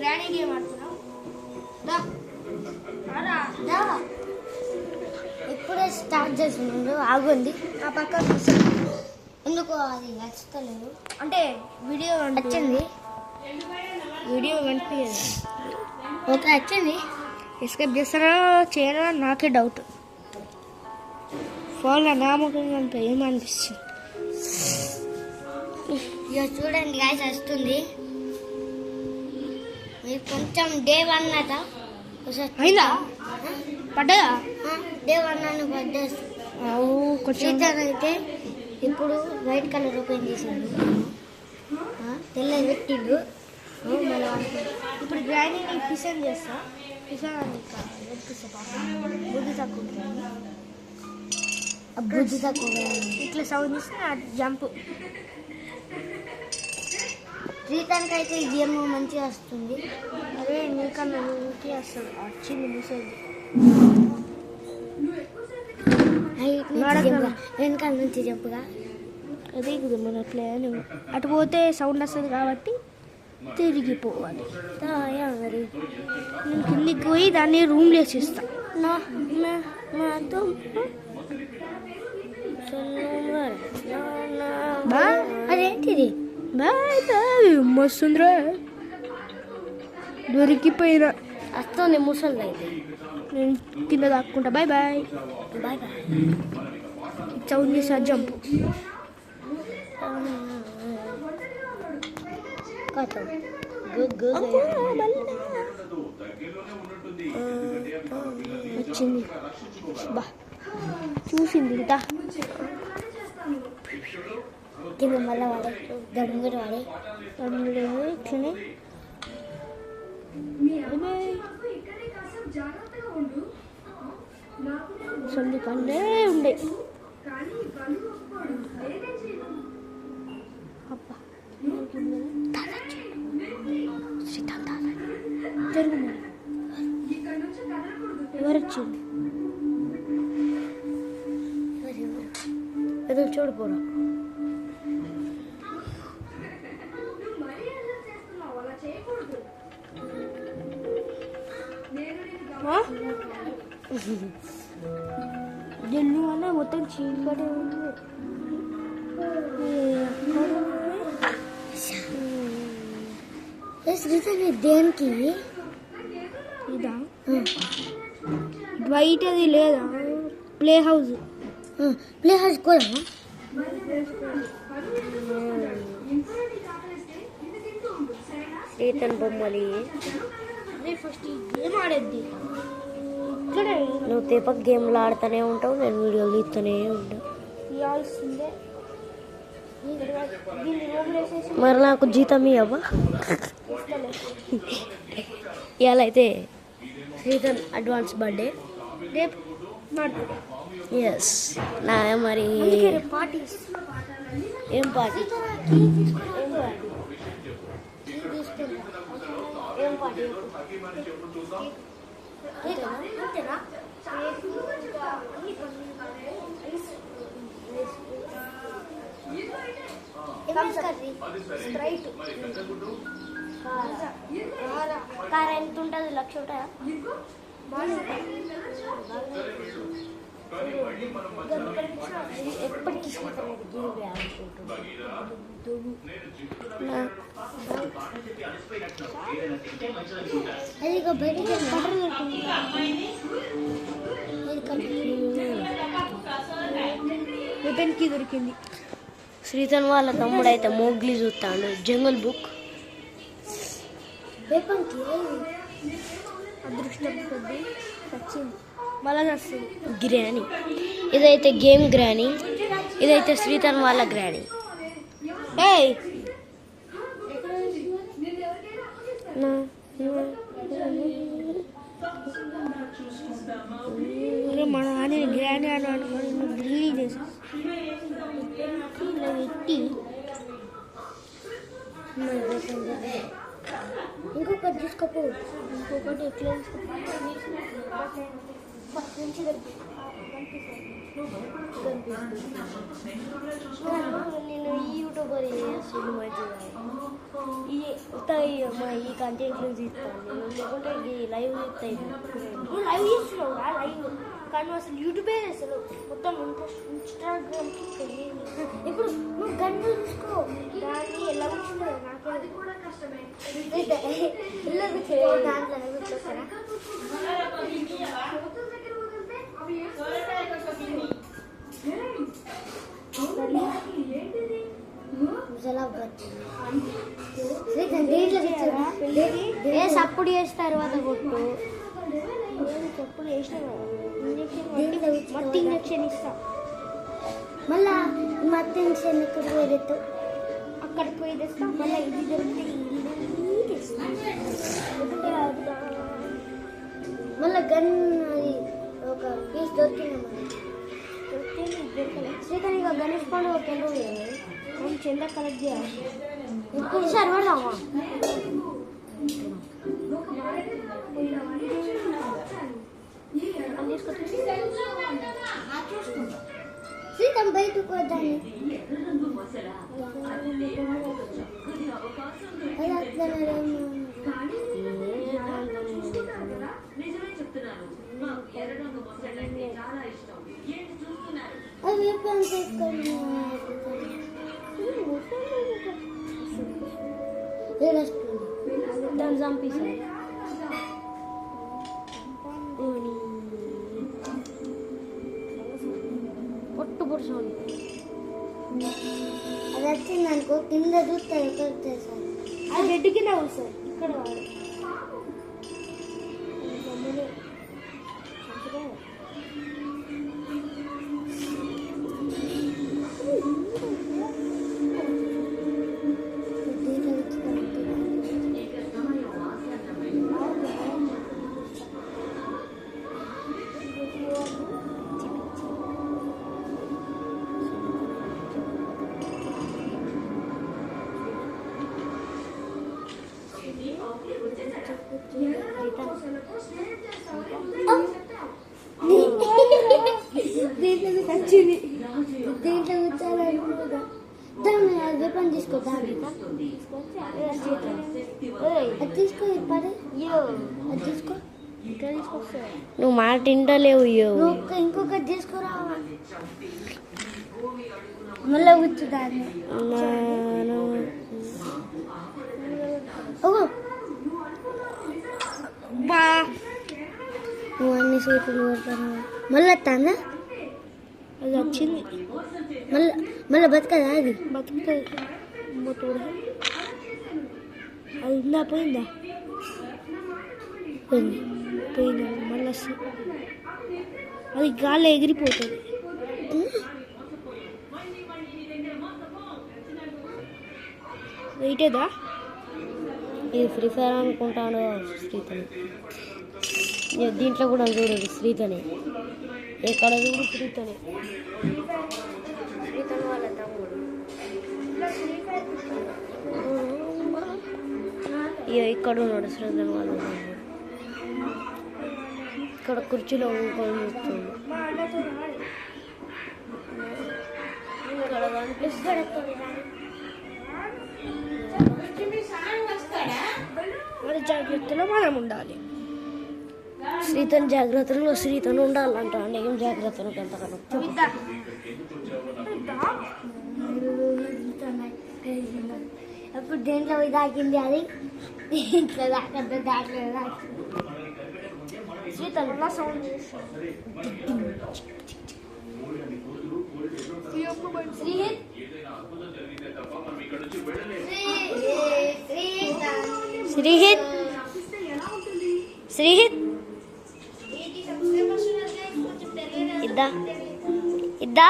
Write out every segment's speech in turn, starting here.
Granny game ఆడుతున్నాం. ఇప్పుడే start చేస్తున్నాడు. ఆగుంది ఆ పక్క ఎందుకు అది నచ్చుతలేదు అంటే వీడియో వచ్చింది. వీడియో కనిపించదు. ఓకే వచ్చింది. ఎస్కేప్ చేస్తారా చేయరా నాకే డౌట్. ఫోన్లో నామకం అంత ఏమనిపిస్తుంది. ఇక చూడండి గాయస్ వస్తుంది. మీరు కొంచెం డే 1 అట అయిందా పడ్డదా డే 1 అని పడ్డేసి కొంచెం అయితే ఇప్పుడు వైట్ కలర్ ఓపెన్ చేసిండు. తెల్లది పెట్టిండు. ఇప్పుడు గ్రైండింగ్ పిసన్ చేస్తా. పిసన్ బుద్ధి తక్కువ బుద్ధి తక్కువ ఇట్లా సౌండ్ చేస్తే జంప్. శ్రీకాంత్ అయితే ఈ గేమ్ మంచిగా వస్తుంది. అదే నీకన్నా నీకే వస్తుంది. వచ్చింది మెసేజ్ వెనకాల నుంచి చెప్పుగా. అదే కదా మన ప్లాన్. అటు పోతే సౌండ్ వస్తుంది కాబట్టి తిరిగిపోవాలి. మరి నేను కిందికి పోయి దాన్ని రూమ్లో వేసిస్తా. అదేంటిది బాయ్ బాయ్ మస్తుందిరా. దొరికిపోయినా వస్తుంది ముసలి అయితే. నేను కింద దాక్కుంటా. Bye bye bye bye. Sound చేసా జంప్. వచ్చింది బా చూసింది కదా. కింద మళ్ళీ వాడే దమ్ముడు వాడే ఇట్లనే సొల్లి కళ్ళే ఉండే. అబ్బా జరుగు. ఎవరు వచ్చింది? ఏదో చూడిపోరా. జల్లు వల్ల మొత్తం చీకటి ఉంది. దేనికి ఇదా బయట అది లేదా ప్లే హౌస్. ప్లే హౌస్ కూడా సీతన్ బొమ్మలి. ఫస్ట్ గేమ్ ఆడేది ఇక్కడే. నువ్వు దీపక్ గేమ్లు ఆడుతూనే ఉంటావు, నేను వీడియోలు తీస్తూనే ఉంటావు. ఇవ్వాల్సిందే. మరి నాకు జీతం ఇవ్వవా? ఇవాళ అయితే శ్రీతన్ అడ్వాన్స్ బర్త్డే. రేపు ఎస్ నా మరి పార్టీ. ఏం పార్టీ? ఏం పార్టీ? స్ప్రైట్ కార్ ఎంత ఉంటుంది? 1,00,000 ఉంటాయా? ఎప్పటికీ వెపన్కి దొరికింది. శ్రీతన్ వాళ్ళ తమ్ముడు అయితే మోగ్లీ చూస్తాడు. జంగల్ బుక్. అదృష్టం కొద్ది వచ్చింది. మళ్ళా వస్తుంది గ్రానీ. ఇదైతే గేమ్ గ్రానీ, ఇదైతే శ్రీతన్ వాళ్ళ గ్రానీ. ఏయ్ మన అని గ్రానీ అని రిలీజ్ చేసి పెట్టి ఇంకొకటి తీసుకోపో. ఇంకొకటి ఎట్లా నేను యూట్యూబర్ మా ఈ కంటెంట్లు తీస్తాను లేకుంటే ఈ లైవ్ తీస్తాయి. నువ్వు లైవ్ చేస్తున్నావు లైవ్, కానీ నువ్వు అసలు యూట్యూబే అసలు మొత్తం ఇన్స్టాగ్రామ్కి ఇప్పుడు నువ్వు గన్ను తీసుకో, దాన్ని ఎలా వచ్చిందో నాకు ఎలా కూర్చో దాంట్లో కూర్చోస్తారా? సప్పుడు చేసిన తర్వాత కొట్టు. చప్పుడు చేసిన మట్టి ఇంజక్షన్ ఇస్తా. మళ్ళా మట్టి ఇంజక్షన్ ఎక్కడికి పోయేది? అక్కడికి పోయి తెస్తా. మళ్ళీ ఇది దొరికితే ఇల్లు తెస్తా. మళ్ళీ గన్ అది ఒక పీస్ దొరికింది. శ్రీకాంత్ ఇక గణేష్ పండుగ తెలుగు మనం చందా కలెక్ట్ చేయాలి. ఇప్పుడు సార్ పడదామా? శ్రీకాంత్ బయటకు వద్దాన్ని దాన్ని చంపేసాను. పొట్టు పొడుచోండి. అది వచ్చింది అనుకో కింద చూస్తారు సార్. అది రెడ్ కింద సార్. ఇక్కడ దీంట్లో కూర్చోాలనుకుంటా. దాన్ని వెపన్ తీసుకో. దాన్ని అది తీసుకో. పడే అది తీసుకో. ఇంకా తీసుకొస్తా. నువ్వు మాట తింటలేవు. ఇంకొకటి తీసుకురా. మళ్ళీ కూర్చో దాన్ని. నువ్వు అన్ని సీట్లు కొడతాను. మళ్ళీ వస్తానా? అది వచ్చింది. మళ్ళీ బతకదా? అది బతుకుతుంది. అది ఉందా? పోయిందా? పోయిందా? మళ్ళీ వస్తుంది. అది గాలి ఎగిరిపోతుంది. వెయిటేదా? ఇది ఫ్రీ ఫైర్ అనుకుంటాను. శ్రీతని దీంట్లో కూడా చూడదు. శ్రీతని ఎక్కడ చూడు శ్రీతని. శ్రీతని వాళ్ళ తమ్ముడు. ఇక్కడ ఉన్నాడు శ్రీతని వాళ్ళ తమ్ముడు. ఇక్కడ కుర్చీలో ఇంకొని చూస్తుంది. ఇక్కడ కనిపిస్తాడు. మరి జాగ్రత్తలో మనం ఉండాలి. శ్రీతన్ జాగ్రత్తలో శ్రీతను ఉండాలంట. ఏం జాగ్రత్తలు ఎంతగానో అప్పుడు దేంట్లో పోయి దాకింది. అది ఇంట్లో దాకంటే దాంట్లో దాకింది. శ్రీతన్ సౌండ్ శ్రీహిత్ శ్రీహిత్ ఇద్దా ఇద్దా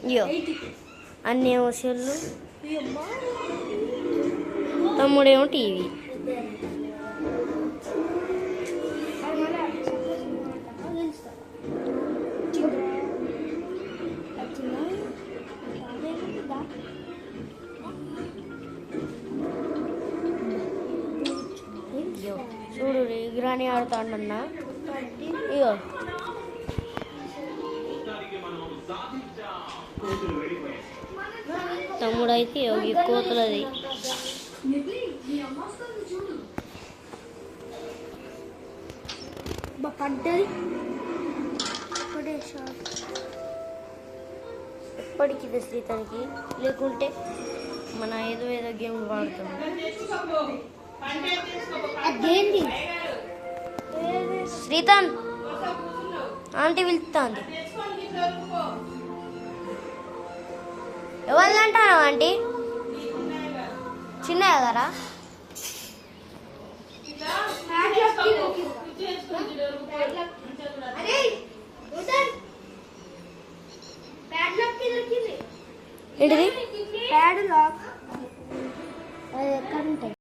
అయ్యో అన్నీ ఏమో సెల్లు, తమ్ముడేమో టీవీ. చూడు గ్రాని ఆడుతాడన్నా. ఇగో తమ్ముడైతే యోగి కోతులది. పడ్డది ఇప్పుడే షార్ట్. ఎప్పటికి ఇది శ్రీతనికి, లేకుంటే మన ఏదో గేమ్ వాడతాం. అదేంటి శ్రీతన్ ఆంటీ పిలుస్తుంది. ఎవరిని అంటారా ఆంటీ? చిన్న కదరా? ఏంటిది? Padlock. అది ఎక్కడ ఉంటాయి?